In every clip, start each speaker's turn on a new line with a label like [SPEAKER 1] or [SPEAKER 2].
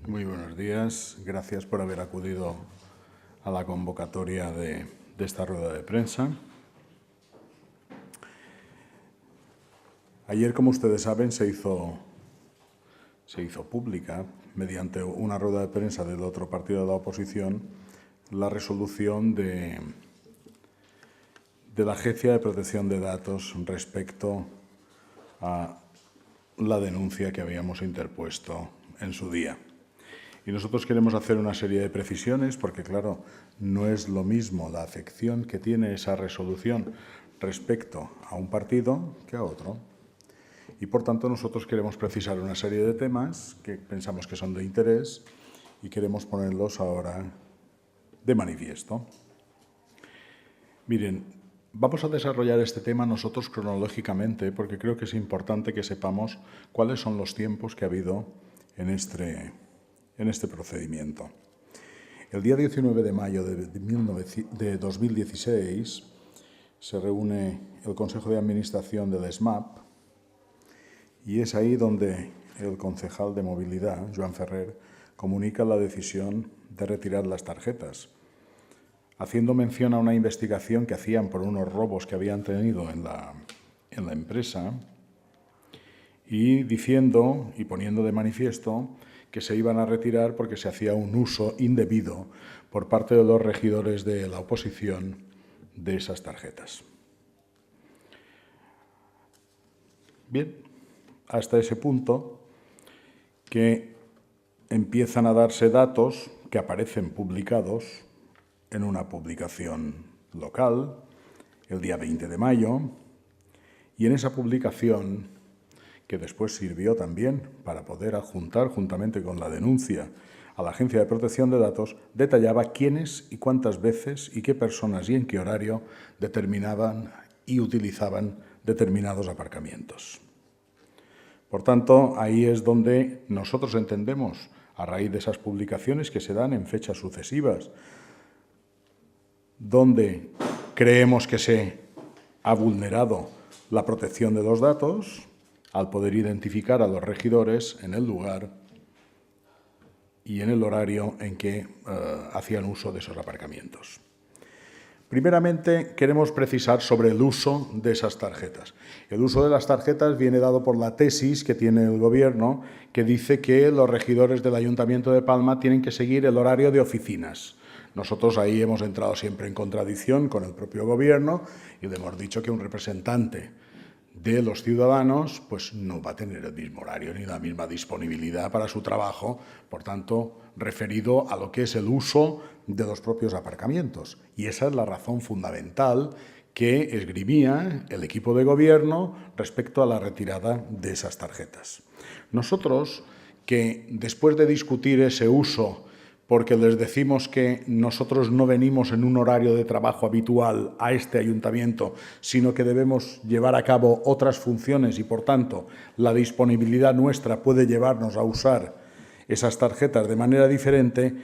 [SPEAKER 1] Muy buenos días. Gracias por haber acudido a la convocatoria de esta rueda de prensa. Ayer, como ustedes saben, se hizo pública, mediante una rueda de prensa del otro partido de la oposición, la resolución de la Agencia de Protección de Datos respecto a la denuncia que habíamos interpuesto en su día. Y nosotros queremos hacer una serie de precisiones porque, claro, no es lo mismo la afección que tiene esa resolución respecto a un partido que a otro. Y, por tanto, nosotros queremos precisar una serie de temas que pensamos que son de interés y queremos ponerlos ahora de manifiesto. Miren, vamos a desarrollar este tema nosotros cronológicamente porque creo que es importante que sepamos cuáles son los tiempos que ha habido en este procedimiento. El día 19 de mayo de 2016 se reúne el Consejo de Administración del SMAP y es ahí donde el concejal de Movilidad, Joan Ferrer, comunica la decisión de retirar las tarjetas, haciendo mención a una investigación que hacían por unos robos que habían tenido en la empresa y diciendo y poniendo de manifiesto que se iban a retirar porque se hacía un uso indebido por parte de los regidores de la oposición de esas tarjetas. Bien, hasta ese punto que empiezan a darse datos que aparecen publicados en una publicación local el día 20 de mayo y en esa publicación, que después sirvió también para poder adjuntar juntamente con la denuncia a la Agencia de Protección de Datos, detallaba quiénes y cuántas veces y qué personas y en qué horario determinaban y utilizaban determinados aparcamientos. Por tanto, ahí es donde nosotros entendemos, a raíz de esas publicaciones que se dan en fechas sucesivas, donde creemos que se ha vulnerado la protección de los datos, al poder identificar a los regidores en el lugar y en el horario en que hacían uso de esos aparcamientos. Primeramente, queremos precisar sobre el uso de esas tarjetas. El uso de las tarjetas viene dado por la tesis que tiene el Gobierno, que dice que los regidores del Ayuntamiento de Palma tienen que seguir el horario de oficinas. Nosotros ahí hemos entrado siempre en contradicción con el propio Gobierno y le hemos dicho que un representante de los ciudadanos pues no va a tener el mismo horario ni la misma disponibilidad para su trabajo, por tanto, referido a lo que es el uso de los propios aparcamientos. Y esa es la razón fundamental que esgrimía el equipo de gobierno respecto a la retirada de esas tarjetas. Nosotros, que después de discutir ese uso, porque les decimos que nosotros no venimos en un horario de trabajo habitual a este ayuntamiento, sino que debemos llevar a cabo otras funciones y, por tanto, la disponibilidad nuestra puede llevarnos a usar esas tarjetas de manera diferente,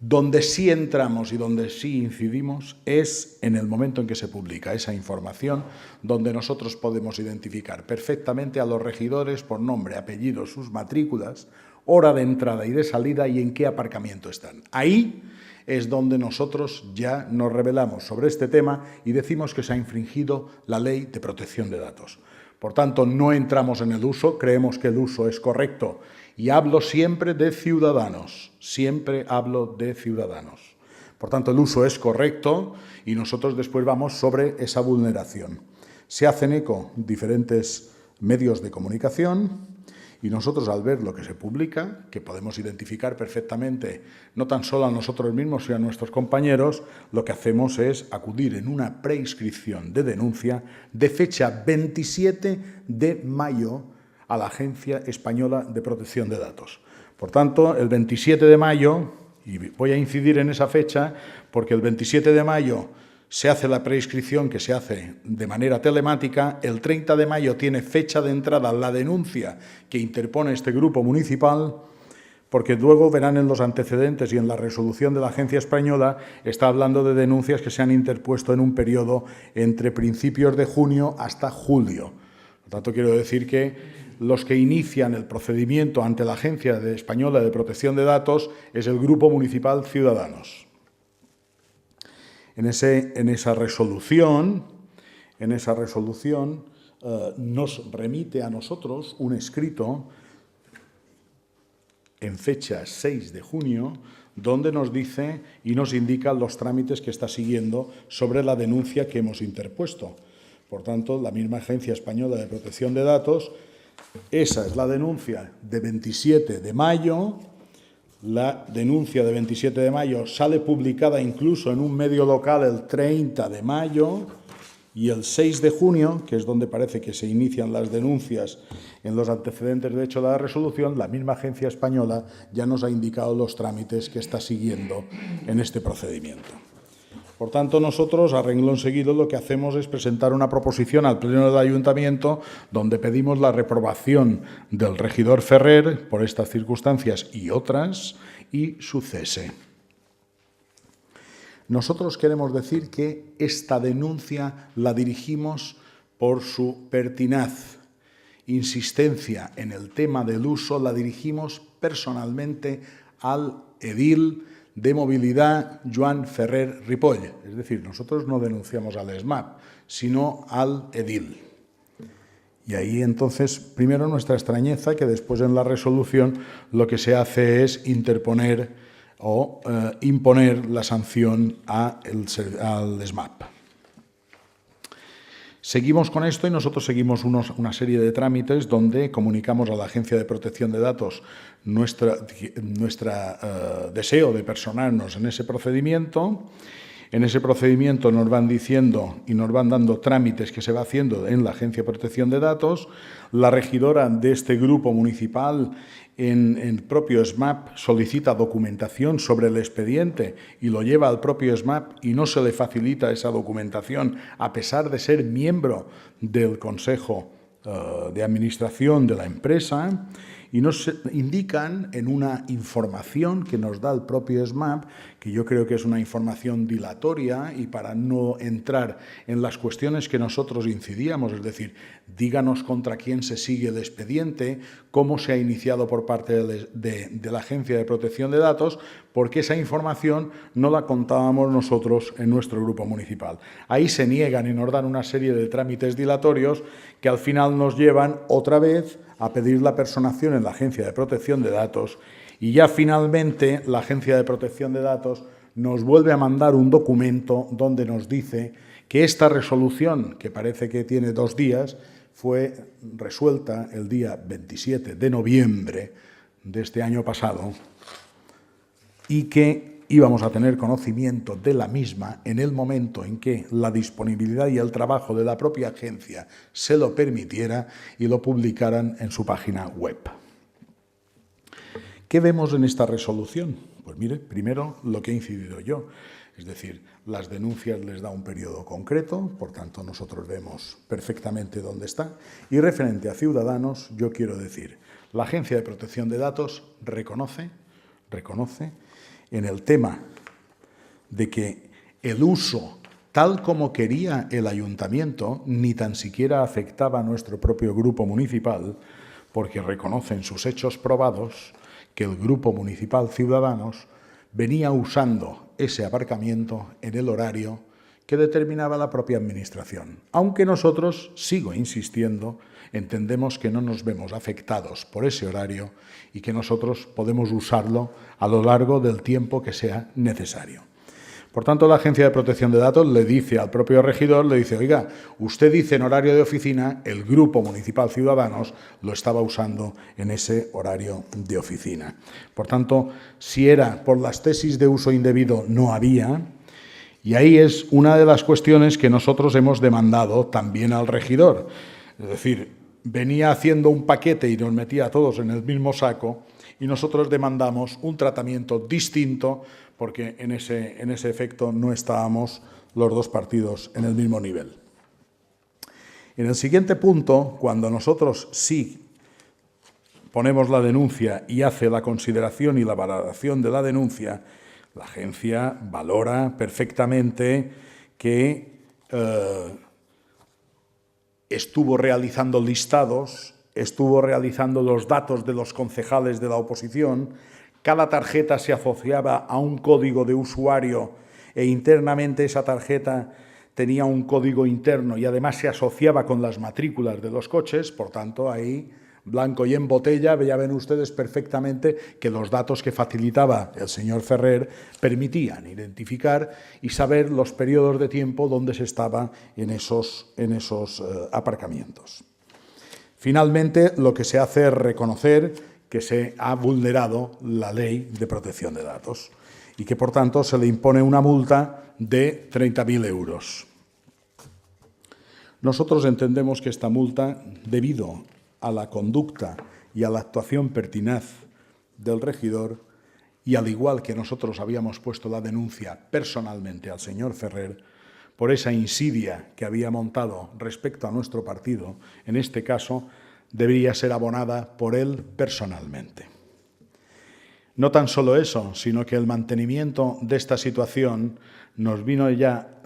[SPEAKER 1] donde sí entramos y donde sí incidimos es en el momento en que se publica esa información, donde nosotros podemos identificar perfectamente a los regidores por nombre, apellido, sus matrículas, hora de entrada y de salida y en qué aparcamiento están. Ahí es donde nosotros ya nos rebelamos sobre este tema y decimos que se ha infringido la Ley de Protección de Datos. Por tanto, no entramos en el uso, creemos que el uso es correcto y hablo siempre de ciudadanos, siempre hablo de ciudadanos. Por tanto, el uso es correcto y nosotros después vamos sobre esa vulneración. Se hacen eco diferentes medios de comunicación y nosotros, al ver lo que se publica, que podemos identificar perfectamente, no tan solo a nosotros mismos, sino a nuestros compañeros, lo que hacemos es acudir en una preinscripción de denuncia de fecha 27 de mayo a la Agencia Española de Protección de Datos. Por tanto, el 27 de mayo, y voy a incidir en esa fecha, porque el 27 de mayo se hace la preinscripción que se hace de manera telemática. El 30 de mayo tiene fecha de entrada la denuncia que interpone este grupo municipal, porque luego verán en los antecedentes y en la resolución de la Agencia Española, está hablando de denuncias que se han interpuesto en un periodo entre principios de junio hasta julio. Por tanto, quiero decir que los que inician el procedimiento ante la Agencia Española de Protección de Datos es el Grupo Municipal Ciudadanos. En esa resolución nos remite a nosotros un escrito en fecha 6 de junio, donde nos dice y nos indica los trámites que está siguiendo sobre la denuncia que hemos interpuesto. Por tanto, la misma Agencia Española de Protección de Datos, esa es la denuncia de 27 de mayo. La denuncia de 27 de mayo sale publicada incluso en un medio local el 30 de mayo y el 6 de junio, que es donde parece que se inician las denuncias en los antecedentes de hecho de la resolución, la misma agencia española ya nos ha indicado los trámites que está siguiendo en este procedimiento. Por tanto, nosotros, a renglón seguido, lo que hacemos es presentar una proposición al Pleno del Ayuntamiento donde pedimos la reprobación del regidor Ferrer por estas circunstancias y otras y su cese. Nosotros queremos decir que esta denuncia la dirigimos por su pertinaz insistencia en el tema del uso, la dirigimos personalmente al edil de movilidad Joan Ferrer Ripoll. Es decir, nosotros no denunciamos al ESMAP, sino al edil. Y ahí entonces, primero nuestra extrañeza, que después en la resolución lo que se hace es interponer o imponer la sanción al ESMAP. Seguimos con esto y nosotros seguimos una serie de trámites donde comunicamos a la Agencia de Protección de Datos nuestro deseo de personarnos en ese procedimiento. En ese procedimiento nos van diciendo y nos van dando trámites que se va haciendo en la Agencia de Protección de Datos. La regidora de este grupo municipal en el propio ESMAP solicita documentación sobre el expediente y lo lleva al propio ESMAP y no se le facilita esa documentación a pesar de ser miembro del Consejo de Administración de la empresa. Y nos indican en una información que nos da el propio ESMAP, que yo creo que es una información dilatoria y para no entrar en las cuestiones que nosotros incidíamos, es decir, díganos contra quién se sigue el expediente, cómo se ha iniciado por parte de la Agencia de Protección de Datos, porque esa información no la contábamos nosotros en nuestro grupo municipal. Ahí se niegan y nos dan una serie de trámites dilatorios que al final nos llevan otra vez a pedir la personación en la Agencia de Protección de Datos y ya finalmente la Agencia de Protección de Datos nos vuelve a mandar un documento donde nos dice que esta resolución, que parece que tiene 2 días, fue resuelta el día 27 de noviembre de este año pasado y que íbamos a tener conocimiento de la misma en el momento en que la disponibilidad y el trabajo de la propia agencia se lo permitiera y lo publicaran en su página web. ¿Qué vemos en esta resolución? Pues mire, primero lo que he incidido yo, es decir, las denuncias les da un periodo concreto, por tanto nosotros vemos perfectamente dónde está, y referente a Ciudadanos, yo quiero decir, la Agencia de Protección de Datos reconoce en el tema de que el uso, tal como quería el ayuntamiento, ni tan siquiera afectaba a nuestro propio grupo municipal, porque reconocen sus hechos probados que el grupo municipal Ciudadanos venía usando ese aparcamiento en el horario que determinaba la propia administración. Aunque nosotros, sigo insistiendo, entendemos que no nos vemos afectados por ese horario y que nosotros podemos usarlo a lo largo del tiempo que sea necesario. Por tanto, la Agencia de Protección de Datos le dice al propio regidor, le dice, oiga, usted dice en horario de oficina, el Grupo Municipal Ciudadanos lo estaba usando en ese horario de oficina. Por tanto, si era por las tesis de uso indebido, no había. Y ahí es una de las cuestiones que nosotros hemos demandado también al regidor. Es decir, venía haciendo un paquete y nos metía a todos en el mismo saco y nosotros demandamos un tratamiento distinto porque en ese efecto no estábamos los dos partidos en el mismo nivel. En el siguiente punto, cuando nosotros sí ponemos la denuncia y hace la consideración y la valoración de la denuncia, la agencia valora perfectamente que estuvo realizando listados estuvo realizando los datos de los concejales de la oposición. Cada tarjeta se asociaba a un código de usuario e internamente esa tarjeta tenía un código interno y además se asociaba con las matrículas de los coches. Por tanto, ahí, blanco y en botella, ya ven ustedes perfectamente que los datos que facilitaba el señor Ferrer permitían identificar y saber los periodos de tiempo donde se estaba en esos aparcamientos. Finalmente, lo que se hace es reconocer que se ha vulnerado la ley de protección de datos y que, por tanto, se le impone una multa de 30.000 euros. Nosotros entendemos que esta multa, debido a la conducta y a la actuación pertinaz del regidor, y al igual que nosotros habíamos puesto la denuncia personalmente al señor Ferrer, por esa insidia que había montado respecto a nuestro partido, en este caso, debería ser abonada por él personalmente. No tan solo eso, sino que el mantenimiento de esta situación nos vino ya,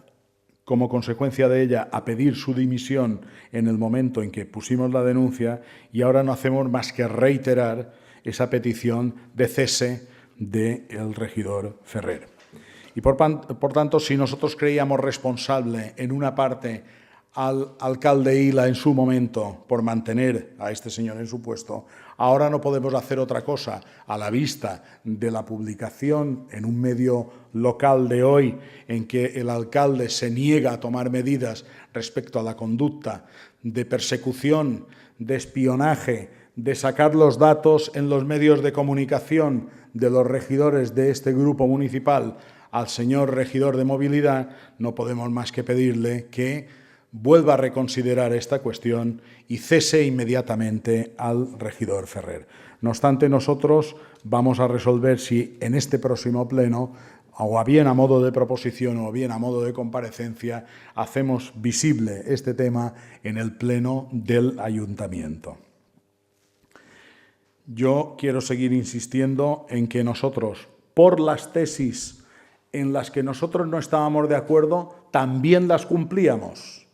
[SPEAKER 1] como consecuencia de ella, a pedir su dimisión en el momento en que pusimos la denuncia, y ahora no hacemos más que reiterar esa petición de cese del regidor Ferrer. Y por tanto, si nosotros creíamos responsable en una parte al alcalde Ila en su momento por mantener a este señor en su puesto, ahora no podemos hacer otra cosa a la vista de la publicación en un medio local de hoy en que el alcalde se niega a tomar medidas respecto a la conducta de persecución, de espionaje, de sacar los datos en los medios de comunicación de los regidores de este grupo municipal al señor regidor de movilidad. No podemos más que pedirle que vuelva a reconsiderar esta cuestión y cese inmediatamente al regidor Ferrer. No obstante, nosotros vamos a resolver si en este próximo pleno, o bien a modo de proposición o bien a modo de comparecencia, hacemos visible este tema en el pleno del ayuntamiento. Yo quiero seguir insistiendo en que nosotros, por las tesis en las que nosotros no estábamos de acuerdo, también las cumplíamos.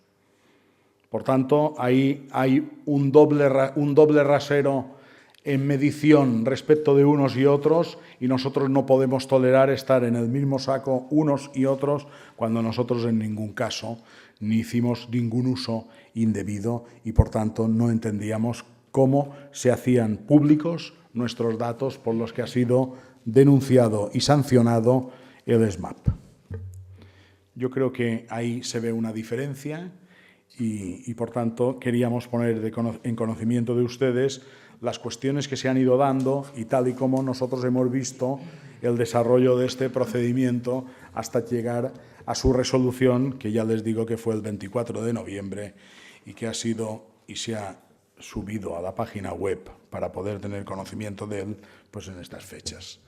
[SPEAKER 1] Por tanto, ahí hay un doble rasero en medición respecto de unos y otros, y nosotros no podemos tolerar estar en el mismo saco unos y otros cuando nosotros en ningún caso ni hicimos ningún uso indebido y, por tanto, no entendíamos cómo se hacían públicos nuestros datos por los que ha sido denunciado y sancionado el SMAP. Yo creo que ahí se ve una diferencia. Y, por tanto, queríamos poner en conocimiento de ustedes las cuestiones que se han ido dando y tal y como nosotros hemos visto el desarrollo de este procedimiento hasta llegar a su resolución, que ya les digo que fue el 24 de noviembre y que ha sido y se ha subido a la página web para poder tener conocimiento de él pues en estas fechas.